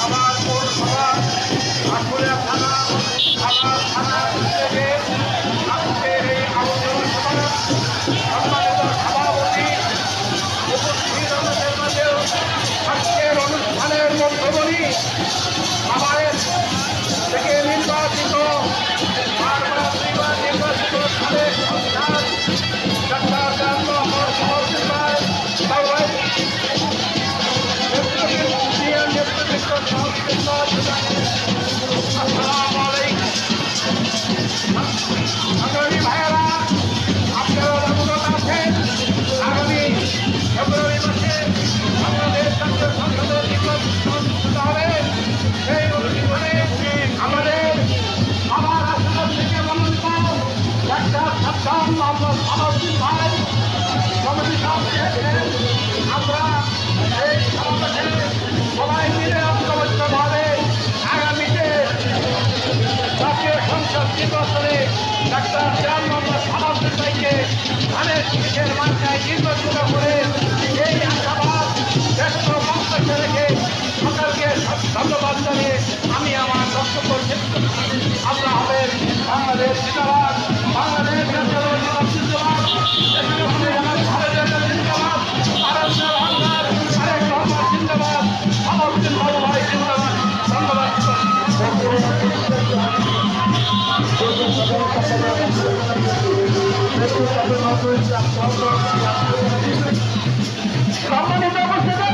আমার পৌরসভা আশুলিয়া থানা থানা থেকে আজকের এই আলোচনা সভা সম্মানিত সভাপতি উপস্থিত আমাদের মাঝেও আজকের অনুষ্ঠানের মধ্যবর্তী আমাদের থেকে নির্বাচিত নির্বাচিত সাবেক সন্তান ডাক্তার আগামী ভাইয়েরা আপনারা অবগত আছেন আগামী ফেব্রুয়ারি মাসে বাংলাদেশ জাতীয় সংসদের নির্বাচিত অনুষ্ঠিত হবে। সেই অনুষ্ঠানে আমাদের আমার আসাম থেকে মনোনীত ডাক্তার সাদ্দাম মোহাম্মদ সালাউদ্দিন ভাই কমিটি সাহেব আমরা এই সমাবেশে সবাই মিলে ঐক্যবদ্ধভাবে আগামীতে জাতীয় সংসদ নির্বাচনে ডাক্তার জান মোহাম্মদ সালাউদ্দিন ভাইকে ধানের শীষের মার্কায় নির্বাচিত করে এই আশাবাদ ব্যক্ত মন্তব্য রেখে সকলকে ধন্যবাদ জানিয়ে আমি আমার বক্তব্য শেষ করছি। আল্লাহ হাফেজ। বাংলাদেশ জিন্দাবাদ, বাংলাদেশ জিন্দাবাদ, জিন্দাবাদ, জিন্দাবাদ, সালাউদ্দিন বাবু ভাই জিন্দাবাদ। ধন্যবাদ। সম্মানিত উপস্থিতি